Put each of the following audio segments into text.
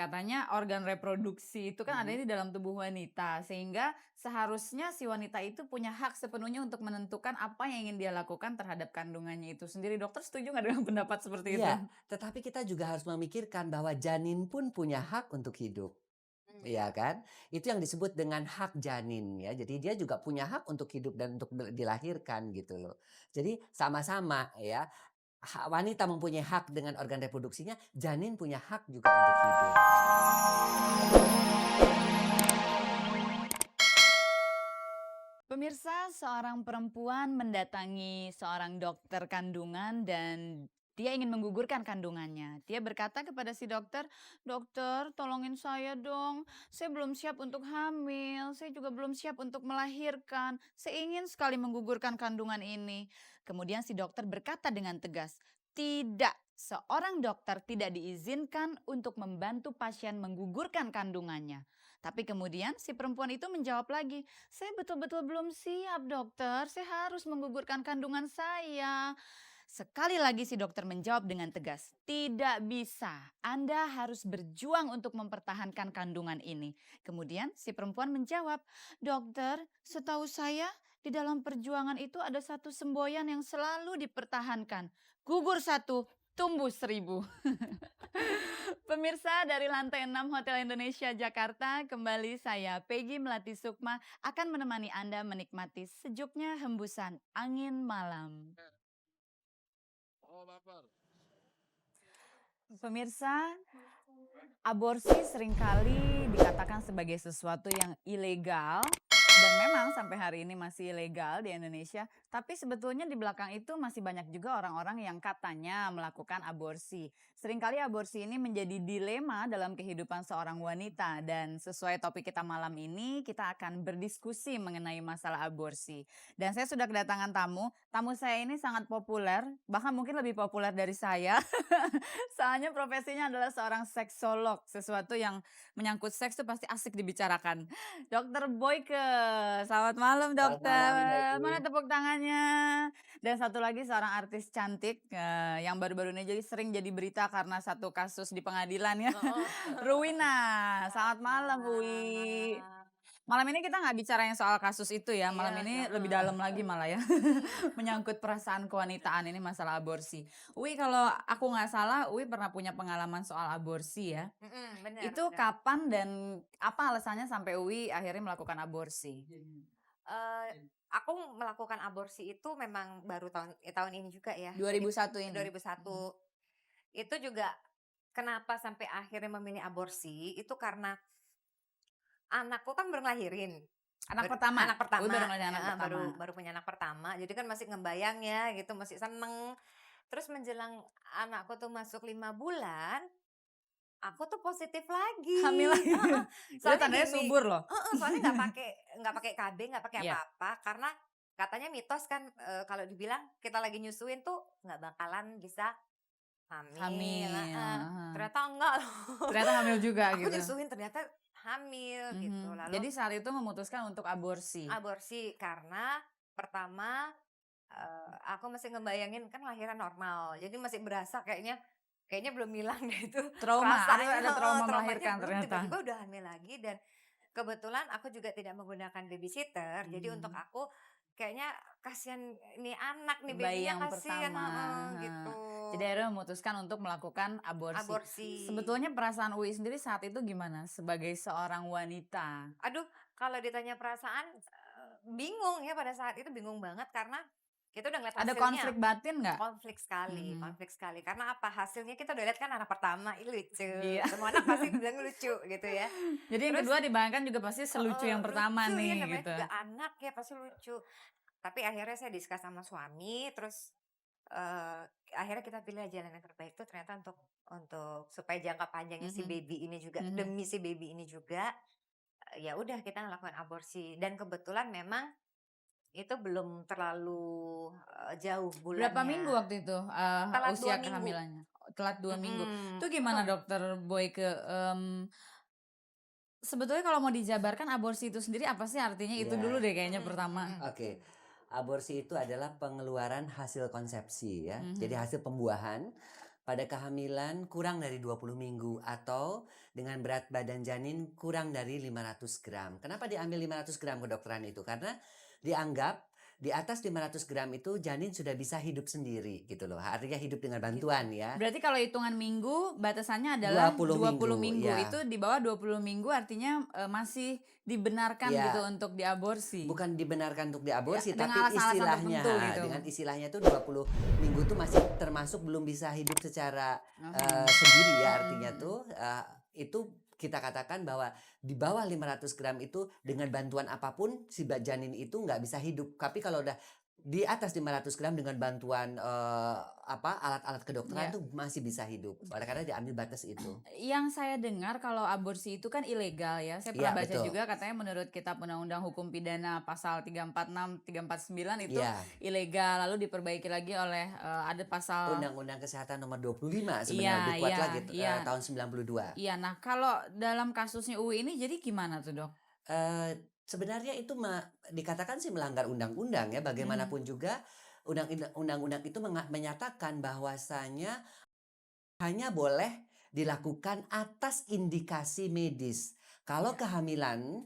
katanya organ reproduksi itu kan adanya Mhm. di dalam tubuh wanita, sehingga seharusnya si wanita itu punya hak sepenuhnya untuk menentukan apa yang ingin dia lakukan terhadap kandungannya itu sendiri. Dokter setuju nggak dengan pendapat seperti itu? Iya, tetapi kita juga harus memikirkan bahwa janin pun punya hak untuk hidup, Mmm. iya kan? Itu yang disebut dengan hak janin ya. Jadi dia juga punya hak untuk hidup dan untuk dilahirkan gitu loh. Jadi sama-sama ya, wanita mempunyai hak dengan organ reproduksinya, janin punya hak juga untuk hidup. Pemirsa, seorang perempuan mendatangi seorang dokter kandungan dan dia ingin menggugurkan kandungannya. Dia berkata kepada si dokter, "Dokter, tolongin saya dong. Saya belum siap untuk hamil. Saya juga belum siap untuk melahirkan. Saya ingin sekali menggugurkan kandungan ini." Kemudian si dokter berkata dengan tegas, "Tidak, seorang dokter tidak diizinkan untuk membantu pasien menggugurkan kandungannya." Tapi kemudian si perempuan itu menjawab lagi, "Saya betul-betul belum siap, dokter. Saya harus menggugurkan kandungan saya." Sekali lagi si dokter menjawab dengan tegas, "Tidak bisa. Anda harus berjuang untuk mempertahankan kandungan ini." Kemudian si perempuan menjawab, "Dokter, setahu saya di dalam perjuangan itu ada satu semboyan yang selalu dipertahankan. Gugur satu, tumbuh seribu." Pemirsa dari lantai 6 Hotel Indonesia Jakarta, kembali saya Peggy Melati Sukma akan menemani Anda menikmati sejuknya hembusan angin malam. Pemirsa, aborsi seringkali dikatakan sebagai sesuatu yang ilegal dan memang sampai hari ini masih ilegal di Indonesia. Tapi sebetulnya di belakang itu masih banyak juga orang-orang yang katanya melakukan aborsi. Seringkali aborsi ini menjadi dilema dalam kehidupan seorang wanita dan sesuai topik kita malam ini kita akan berdiskusi mengenai masalah aborsi. Dan saya sudah kedatangan tamu. Tamu saya ini sangat populer, bahkan mungkin lebih populer dari saya. Soalnya profesinya adalah seorang seksolog, sesuatu yang menyangkut seks itu pasti asik dibicarakan. Dokter Boyke, selamat malam Selamat malam, dokter, mana Peggy. tepuk tangannya. Dan satu lagi seorang artis cantik yang baru-baru ini jadi sering jadi berita karena satu kasus di pengadilan ya. Heeh. Ruwina, Selamat selamat malam Uwi. malam. Malam ini kita nggak bicara yang soal kasus itu ya, Iya, malam ini lebih jangan. dalam lagi malah ya. Menyangkut perasaan kewanitaan ini masalah aborsi. Uwi kalau aku nggak salah, Uwi pernah punya pengalaman soal aborsi ya. Bener Itu bener. kapan dan apa alasannya sampai Uwi akhirnya melakukan aborsi? Eee, aku melakukan aborsi itu memang baru tahun ini juga ya. Jadi 2001 ini? 2001. Itu juga kenapa sampai akhirnya memilih aborsi, itu karena anakku kan baru ngelahirin. Anak pertama? Anak Uwi pertama, baru ngelahirin anak heeh, pertama? baru punya anak pertama. Jadi kan masih ngebayang ya gitu, masih seneng. Terus menjelang anakku tuh masuk 5 bulan, aku tuh positif Hamil lagi, lagi? heeh. Itu Soalnya tandanya gini, subur loh. heeh, soalnya nggak pakai KB, nggak pakai Iya, apa-apa, karena katanya mitos kan, kalau dibilang kita lagi nyusuin tuh nggak bakalan bisa hamil, hamil, heeh. heeh. Ternyata enggak loh. Ternyata hamil juga Aku gitu? nyusuin ternyata hamil gitu. Lalu Jadi saat itu memutuskan untuk aborsi? aborsi karena pertama, aku masih ngebayangin kan lahiran normal, jadi masih berasa kayaknya kayaknya belum hilang deh itu Trauma, perasaannya, ada heeh, trauma traumanya melahirkan belum, ternyata? tiba-tiba udah hamil lagi. Dan kebetulan aku juga tidak menggunakan babysitter, jadi untuk Mhm. aku kayaknya kasihan ini anak nih, Bayi babynya yang kasihan, pertama, heeh, heeh. gitu. Jadi akhirnya memutuskan untuk melakukan aborsi. Aborsi. Sebetulnya perasaan Uwi sendiri saat itu gimana sebagai seorang wanita? Aduh, kalau ditanya perasaan, bingung ya, pada saat itu bingung banget karena kita udah ngeliat Ada hasilnya. konflik batin nggak? Mhm. Konflik sekali. Karena apa? Hasilnya kita udah lihat kan anak pertama, ih lucu. Iya. Semua anak pasti bilang lucu gitu ya. Jadi yang Terus kedua dibayangkan juga pasti selucu yang pertama lucu ya, nih namanya gitu. juga anak ya pasti lucu. Tapi akhirnya saya discuss sama suami, terus akhirnya kita pilih jalan yang terbaik tuh ternyata untuk supaya jangka panjangnya si Mhm, baby ini juga, mhm. demi si baby ini juga, ya udah kita ngelakuin aborsi. Dan kebetulan memang itu belum terlalu, jauh Berapa minggu bulannya, waktu itu, telat 2 usia minggu. kehamilannya? Telat 2 minggu. Itu Heeh. gimana dokter Boyke, sebetulnya kalau mau dijabarkan aborsi itu sendiri apa sih artinya? Itu dulu Ya, deh kayaknya Mhm pertama. mhm. oke. Aborsi itu adalah pengeluaran hasil konsepsi ya. Jadi Mhm. hasil pembuahan pada kehamilan kurang dari 20 minggu atau dengan berat badan janin kurang dari 500 gram. Kenapa diambil 500 gram kedokteran itu? Karena dianggap di atas 500 gram itu janin sudah bisa hidup sendiri gitu loh. Artinya hidup dengan Gitu. bantuan ya. Berarti kalau hitungan minggu batasannya adalah 20 20 minggu, minggu. ya. Itu di bawah 20 minggu artinya masih dibenarkan Ya. gitu untuk diaborsi. Bukan dibenarkan untuk diaborsi, Ya, dengan tapi alasan-alasan istilahnya, tertentu gitu. dengan istilahnya itu 20 minggu tuh masih termasuk belum bisa hidup secara Oke. sendiri ya, artinya tuh itu kita katakan bahwa di bawah 500 gram itu dengan bantuan apapun si janin itu nggak bisa hidup. Tapi kalau udah di atas 500 gram dengan bantuan alat-alat kedokteran Ya. tuh masih bisa hidup. Oleh karena diambil batas itu. Yang saya dengar kalau aborsi itu kan ilegal ya. Saya pernah Iya, baca betul. juga katanya menurut Kitab Undang-Undang Hukum Pidana pasal 346, 349 itu Iya. ilegal. Lalu diperbaiki lagi oleh ada pasal Undang-Undang Kesehatan nomor 25 sebenarnya Iya, lebih kuat iya, lagi iya. tahun 92. Iya, nah kalau dalam kasusnya Uwi ini jadi gimana tuh, Dok? Sebenarnya itu dikatakan sih melanggar undang-undang ya. Bagaimanapun juga undang-undang itu menyatakan bahwasanya hanya boleh dilakukan atas indikasi medis. Kalau kehamilan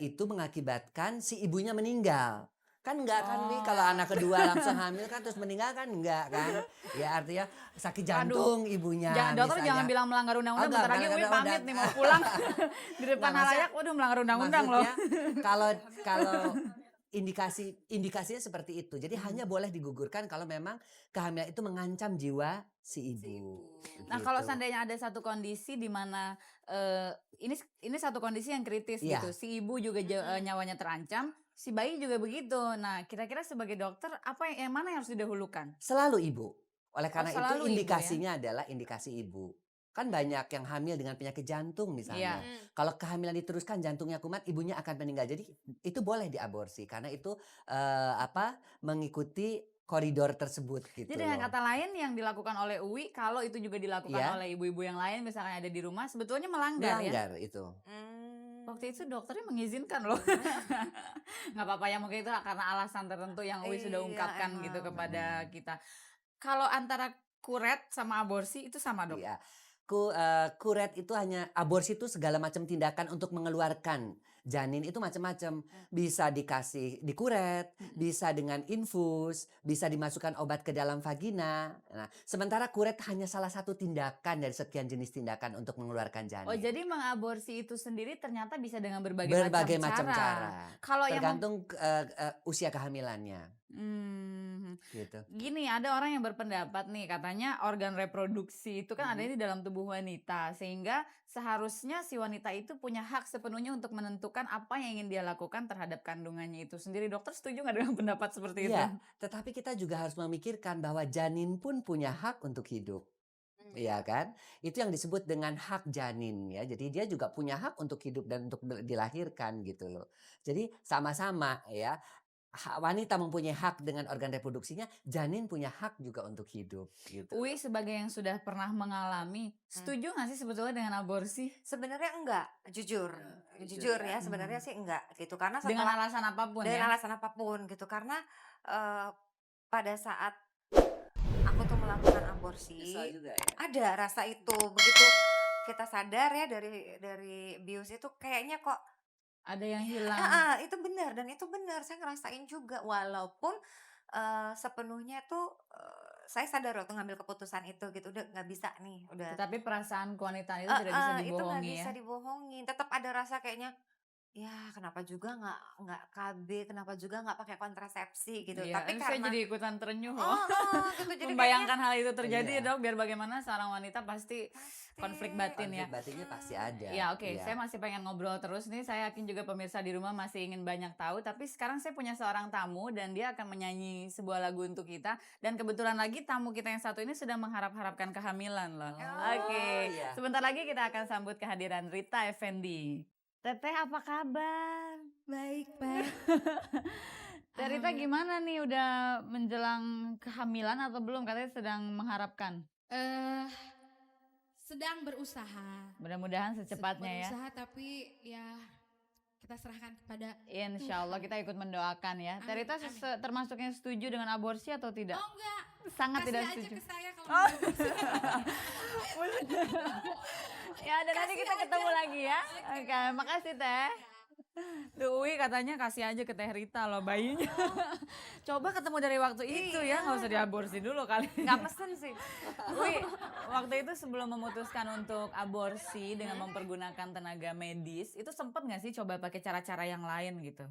itu mengakibatkan si ibunya meninggal. Kan enggak kan nih kalau anak kedua langsung hamil kan terus meninggal kan enggak kan. Ya artinya sakit jantung ibunya Dokter misalnya. jangan bilang melanggar undang-undang. Enggak, Bentar lagi melanggar Uwi pamit undang. nih mau pulang di depan Nah, halayak. Waduh, melanggar undang-undang loh. Maksudnya kalau indikasinya seperti itu. Jadi hanya boleh digugurkan kalau memang kehamilan itu mengancam jiwa si ibu. Nah, kalau Gitu. seandainya ada satu kondisi di mana ini satu kondisi yang kritis Iya. gitu. Si ibu juga nyawanya terancam, si bayi juga begitu. Nah, kira-kira sebagai dokter apa yang mana yang harus didahulukan? Selalu ibu. Oleh karena itu selalu ibu ya? indikasinya adalah indikasi ibu. Kan banyak yang hamil dengan penyakit jantung misalnya. Iya. Kalau kehamilan diteruskan jantungnya kumat, ibunya akan meninggal. Jadi itu boleh diaborsi karena itu mengikuti koridor tersebut gitu Jadi dengan loh. kata lain yang dilakukan oleh Uwi, kalau itu juga dilakukan Iya. oleh ibu-ibu yang lain misalnya ada di rumah, sebetulnya melanggar ya. Melanggar itu. Waktu itu dokternya mengizinkan loh. Nggak apa-apa ya, mungkin itu karena alasan tertentu yang Uwi sudah Iya, ungkapkan gitu emang. kepada kita. Kalau antara kuret sama aborsi itu sama, Dok? Iya. Kuret itu hanya aborsi itu segala macam tindakan untuk mengeluarkan janin itu macam-macam. Bisa dikasih dikuret, bisa dengan infus, bisa dimasukkan obat ke dalam vagina. Nah, sementara kuret hanya salah satu tindakan dari sekian jenis tindakan untuk mengeluarkan janin. Oh, jadi mengaborsi itu sendiri ternyata bisa dengan berbagai macam cara. Kalau yang Tergantung usia kehamilannya. Gitu. Gini, ada orang yang berpendapat nih, katanya organ reproduksi itu kan ada di dalam tubuh wanita, sehingga seharusnya si wanita itu punya hak sepenuhnya untuk menentukan apa yang ingin dia lakukan terhadap kandungannya itu sendiri. Dokter setuju nggak dengan pendapat seperti itu? Iya, tetapi kita juga harus memikirkan bahwa janin pun punya hak untuk hidup. Iya kan? Itu yang disebut dengan hak janin ya. Jadi dia juga punya hak untuk hidup dan untuk dilahirkan gitu loh. Jadi sama-sama ya. Wanita mempunyai hak dengan organ reproduksinya, janin punya hak juga untuk hidup gitu. Uwi sebagai yang sudah pernah mengalami, setuju nggak sih sebetulnya dengan aborsi? Sebenarnya enggak, jujur ya sebenarnya sih enggak gitu karena Dengan setelah alasan apapun dengan ya? alasan apapun gitu karena pada saat aku tuh melakukan aborsi juga ya. ada rasa itu begitu kita sadar ya dari bius itu kayaknya kok Ada yang hilang. itu benar dan itu benar saya ngerasain juga walaupun sepenuhnya tuh saya sadar waktu ngambil keputusan itu gitu udah nggak bisa nih udah Tetapi perasaan kewanitaan itu tidak bisa itu nggak dibohongi bisa ya? dibohongin tetap ada rasa kayaknya ya kenapa juga nggak KB kenapa juga nggak pakai kontrasepsi gitu Iya, tapi saya karena jadi ikutan terenyuh loh. gitu jadi Membayangkan hal itu terjadi Iya. ya, Dok, biar bagaimana seorang wanita pasti konflik batin ya. Konflik batinnya pasti ada. Ya, oke. Iya. Saya masih pengen ngobrol terus nih. Saya yakin juga pemirsa di rumah masih ingin banyak tahu. Tapi sekarang saya punya seorang tamu dan dia akan menyanyi sebuah lagu untuk kita. Dan kebetulan lagi tamu kita yang satu ini sedang mengharap-harapkan kehamilan loh. Oke. iya. Sebentar lagi kita akan sambut kehadiran Rita Effendi. Teteh apa kabar? Baik, Pak. Teh Rita gimana nih, udah menjelang kehamilan atau belum? Katanya sedang mengharapkan. Sedang berusaha. Mudah-mudahan secepatnya ya. Berusaha tapi ya kita serahkan kepada Insya Allah kita ikut mendoakan ya. Teh Amin, Rita amin. termasuk yang setuju dengan aborsi atau tidak? Oh enggak, Sangat kasih tidak aja setuju. ke saya kalau Oh. Ya dan nanti kita ketemu lagi ya. Oke, makasih Teh. Tuh Uwi katanya kasih aja ke Teh Rita loh bayinya. Coba ketemu dari waktu itu ya, nggak usah diaborsi dulu kali. Nggak pesen sih. Uwi, waktu itu sebelum memutuskan untuk aborsi dengan mempergunakan tenaga medis, itu sempet nggak sih coba pakai cara-cara yang lain gitu?